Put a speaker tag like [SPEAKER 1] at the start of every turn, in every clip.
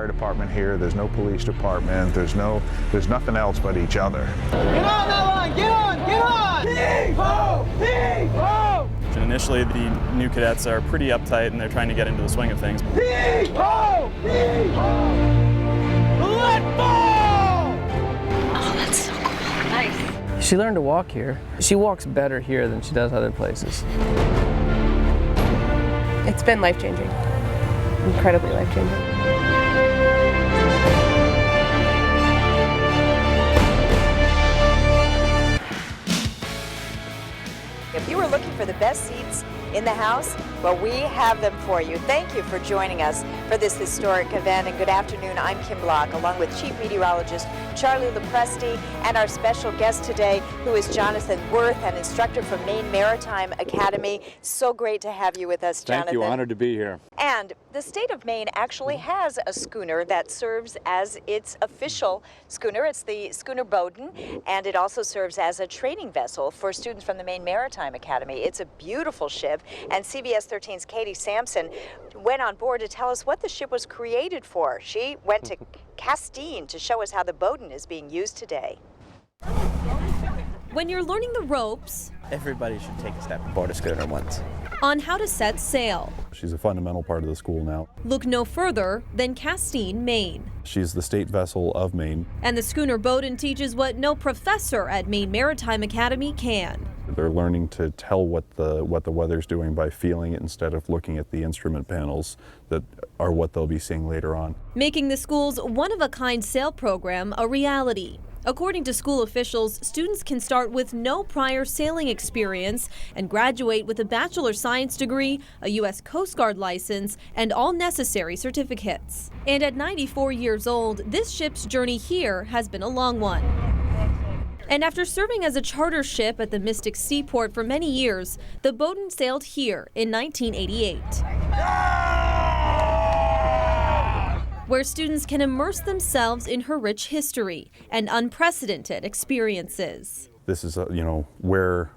[SPEAKER 1] fire department here, there's no police department, there's nothing else but each other.
[SPEAKER 2] Get on that line! Get on! Get on! Hee-ho! Hee-ho!
[SPEAKER 3] And initially, the new cadets are pretty uptight and they're trying to get into the swing of things.
[SPEAKER 2] Hee-ho! Hee-ho! Let fall!
[SPEAKER 4] Oh, that's so cool. Nice.
[SPEAKER 5] She learned to walk here. She walks better here than she does other places.
[SPEAKER 6] It's been life-changing. Incredibly life-changing.
[SPEAKER 7] If you were looking for the best seats in the house, well, we have them for you. Thank you for joining us for this historic event, and good afternoon. I'm Kim Block, along with Chief Meteorologist Charlie Lopresti, and our special guest today, who is Jonathan Worth, an instructor from Maine Maritime Academy. So great to have you with us, Jonathan.
[SPEAKER 8] Thank you, honored to be here.
[SPEAKER 7] And the state of Maine actually has a schooner that serves as its official schooner. It's the schooner Bowdoin, and it also serves as a training vessel for students from the Maine Maritime Academy. It's a beautiful ship, and CBS 13's Katie Sampson went on board to tell us what the ship was created for. She went to Castine to show us how the Bowdoin is being used today.
[SPEAKER 9] When you're learning the ropes,
[SPEAKER 10] everybody should take a step aboard a schooner once.
[SPEAKER 9] On how to set sail.
[SPEAKER 11] She's a fundamental part of the school now.
[SPEAKER 9] Look no further than Castine, Maine.
[SPEAKER 11] She's the state vessel of Maine.
[SPEAKER 9] And the schooner Bowdoin teaches what no professor at Maine Maritime Academy can.
[SPEAKER 11] They're learning to tell what the weather's doing by feeling it instead of looking at the instrument panels that are what they'll be seeing later on.
[SPEAKER 9] Making the school's one-of-a-kind sail program a reality. According to school officials, students can start with no prior sailing experience and graduate with a Bachelor of Science degree, a U.S. Coast Guard license, and all necessary certificates. And at 94 years old, this ship's journey here has been a long one. And after serving as a charter ship at the Mystic Seaport for many years, the Bowdoin sailed here in 1988. Where students can immerse themselves in her rich history and unprecedented experiences.
[SPEAKER 11] This is, where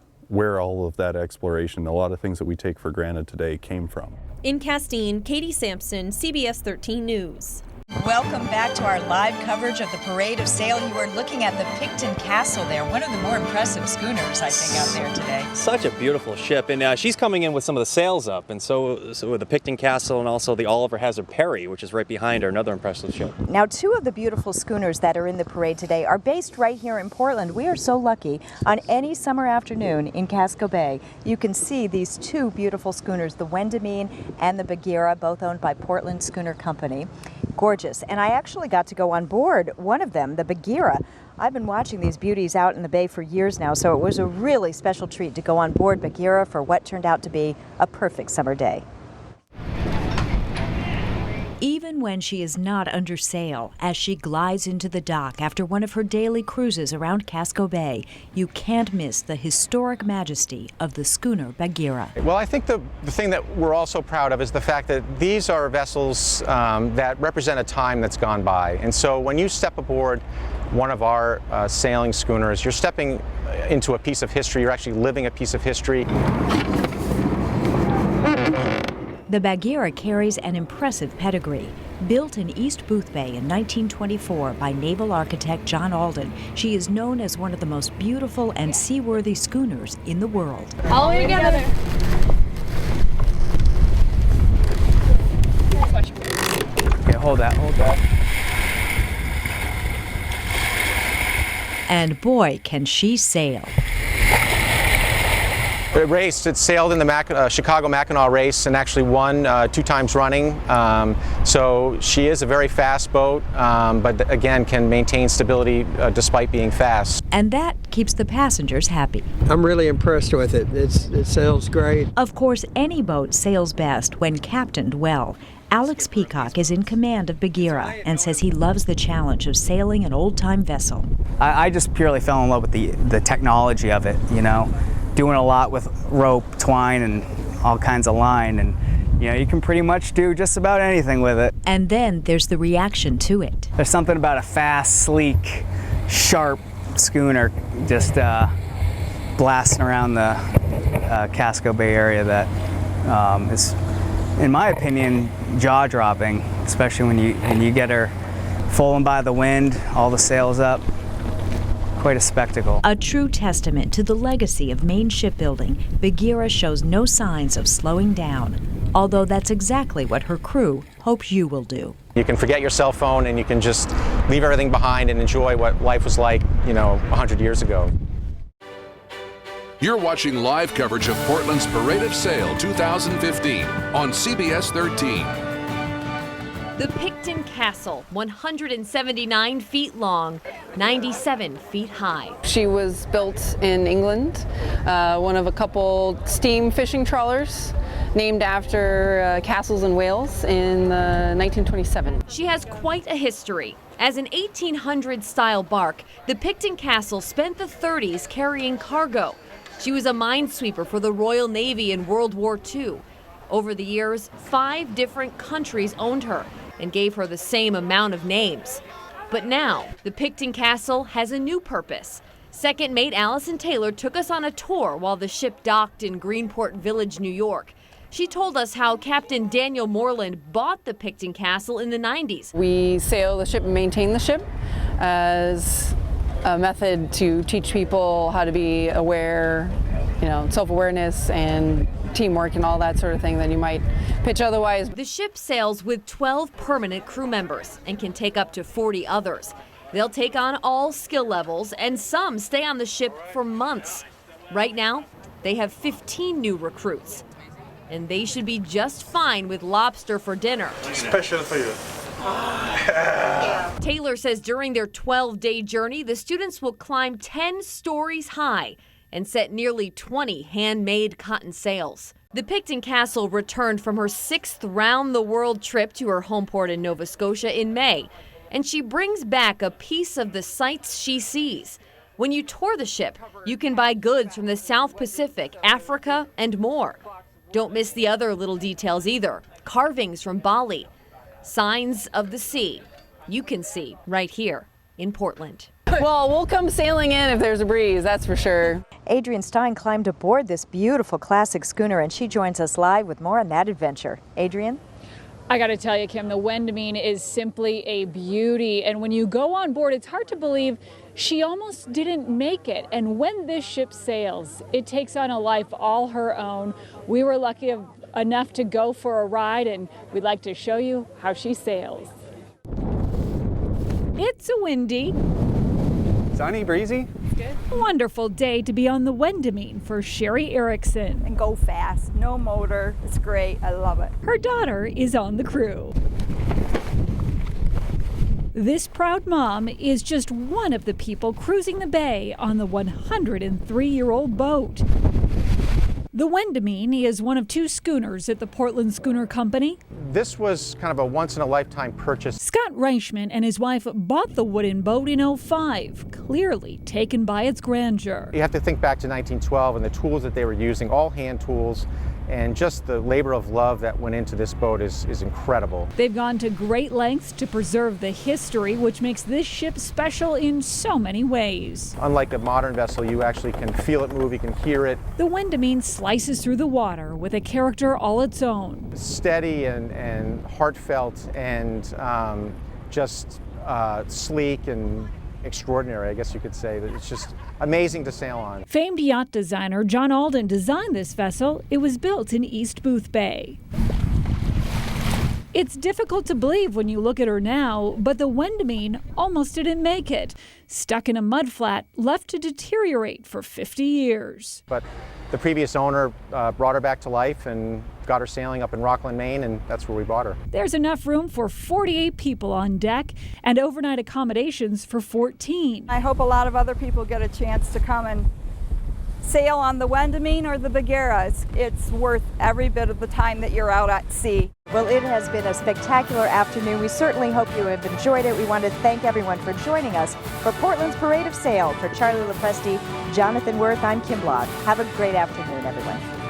[SPEAKER 11] all of that exploration, a lot of things that we take for granted today came from.
[SPEAKER 9] In Castine, Katie Sampson, CBS 13 News.
[SPEAKER 7] Welcome back to our live coverage of the Parade of Sail. You are looking at the Picton Castle there, one of the more impressive schooners, I think, out there today.
[SPEAKER 10] Such a beautiful ship, and she's coming in with some of the sails up, and so with the Picton Castle and also the Oliver Hazard Perry, which is right behind her, another impressive ship.
[SPEAKER 7] Now, two of the beautiful schooners that are in the parade today are based right here in Portland. We are so lucky. On any summer afternoon in Casco Bay, you can see these two beautiful schooners, the Wendamine and the Bagheera, both owned by Portland Schooner Company. Gorgeous. And I actually got to go on board one of them, the Bagheera. I've been watching these beauties out in the bay for years now, so it was a really special treat to go on board Bagheera for what turned out to be a perfect summer day.
[SPEAKER 12] Even when she is not under sail, as she glides into the dock after one of her daily cruises around Casco Bay, you can't miss the historic majesty of the schooner Bagheera.
[SPEAKER 13] Well, I think the thing that we're also proud of is the fact that these are vessels that represent a time that's gone by. And so when you step aboard one of our sailing schooners, you're stepping into a piece of history. You're actually living a piece of history.
[SPEAKER 12] The Bagheera carries an impressive pedigree. Built in East Boothbay in 1924 by naval architect John Alden, she is known as one of the most beautiful and seaworthy schooners in the world.
[SPEAKER 6] All the way together.
[SPEAKER 5] Okay, hold that, hold that.
[SPEAKER 12] And boy, can she sail.
[SPEAKER 13] It sailed in the Chicago Mackinac race and actually won 2 times running. So she is a very fast boat, but again can maintain stability despite being fast.
[SPEAKER 12] And that keeps the passengers happy.
[SPEAKER 14] I'm really impressed with it. It sails great.
[SPEAKER 12] Of course, any boat sails best when captained well. Alex Peacock is in command of Bagheera and says he loves the challenge of sailing an old-time vessel.
[SPEAKER 15] I just purely fell in love with the technology of it, doing a lot with rope, twine, and all kinds of line, and you can pretty much do just about anything with it.
[SPEAKER 12] And then there's the reaction to it.
[SPEAKER 15] There's something about a fast, sleek, sharp schooner just blasting around the Casco Bay area that is in my opinion, jaw-dropping, especially when you get her full and by the wind, all the sails up. Quite a spectacle.
[SPEAKER 12] A true testament to the legacy of Maine shipbuilding, Bagheera shows no signs of slowing down, although that's exactly what her crew hopes you will do.
[SPEAKER 13] You can forget your cell phone and you can just leave everything behind and enjoy what life was like, 100 years ago.
[SPEAKER 8] You're watching live coverage of Portland's Parade of Sail 2015 on CBS 13.
[SPEAKER 9] The Picton Castle, 179 feet long, 97 feet high.
[SPEAKER 6] She was built in England, one of a couple steam fishing trawlers named after castles in Wales in 1927.
[SPEAKER 9] She has quite a history. As an 1800-style bark, the Picton Castle spent the 30s carrying cargo. She was a minesweeper for the Royal Navy in World War II. Over the years, 5 different countries owned her and gave her the same amount of names. But now, the Picton Castle has a new purpose. Second mate Allison Taylor took us on a tour while the ship docked in Greenport Village, New York. She told us how Captain Daniel Moreland bought the Picton Castle in the 90s.
[SPEAKER 6] We sail the ship and maintain the ship as a method to teach people how to be aware, self-awareness and teamwork and all that sort of thing that you might pitch otherwise.
[SPEAKER 9] The ship sails with 12 permanent crew members and can take up to 40 others. They'll take on all skill levels, and some stay on the ship for months. Right now, they have 15 new recruits, and they should be just fine with lobster for dinner.
[SPEAKER 16] Special for you.
[SPEAKER 9] Taylor says during their 12-day journey, the students will climb 10 stories high and set nearly 20 handmade cotton sails. The Picton Castle returned from her 6th round-the-world trip to her home port in Nova Scotia in May, and she brings back a piece of the sights she sees. When you tour the ship, you can buy goods from the South Pacific, Africa, and more. Don't miss the other little details either. Carvings from Bali, signs of the sea. You can see right here in Portland.
[SPEAKER 6] Well, we'll come sailing in if there's a breeze, that's for sure.
[SPEAKER 7] Adrienne Stein climbed aboard this beautiful classic schooner, and she joins us live with more on that adventure. Adrienne?
[SPEAKER 17] I got to tell you, Kim, the Wendamine is simply a beauty. And when you go on board, it's hard to believe she almost didn't make it. And when this ship sails, it takes on a life all her own. We were lucky enough to go for a ride, and we'd like to show you how she sails.
[SPEAKER 18] It's a windy,
[SPEAKER 13] Sunny, breezy.
[SPEAKER 18] wonderful day to be on the Wendamine for Sherry Erickson.
[SPEAKER 19] And go fast, no motor. It's great. I love it.
[SPEAKER 18] Her daughter is on the crew. This proud mom is just one of the people cruising the bay on the 103-year-old boat. The Wendamine is one of 2 schooners at the Portland Schooner Company.
[SPEAKER 13] This was kind of a once-in-a-lifetime purchase.
[SPEAKER 18] Scott Reichman and his wife bought the wooden boat in '05, clearly taken by its grandeur.
[SPEAKER 13] You have to think back to 1912 and the tools that they were using, all hand tools, and just the labor of love that went into this boat is incredible.
[SPEAKER 18] They've gone to great lengths to preserve the history, which makes this ship special in so many ways.
[SPEAKER 13] Unlike a modern vessel, you actually can feel it move, you can hear it.
[SPEAKER 18] The Wendamine slices through the water with a character all its own.
[SPEAKER 13] Steady and heartfelt and just sleek and extraordinary, I guess you could say. That it's just amazing to sail on.
[SPEAKER 18] Famed yacht designer John Alden designed this vessel. It was built in East Boothbay. It's difficult to believe when you look at her now, but the Wendamine almost didn't make it. Stuck in a mudflat, left to deteriorate for 50 years.
[SPEAKER 13] But the previous owner brought her back to life and got her sailing up in Rockland, Maine, and that's where we bought her.
[SPEAKER 18] There's enough room for 48 people on deck and overnight accommodations for 14.
[SPEAKER 19] I hope a lot of other people get a chance to come and sail on the Wendamine or the Bagheera. It's worth every bit of the time that you're out at sea.
[SPEAKER 7] Well, it has been a spectacular afternoon. We certainly hope you have enjoyed it. We want to thank everyone for joining us for Portland's Parade of Sail. For Charlie Lopresti, Jonathan Worth, I'm Kim Blog. Have a great afternoon, everyone.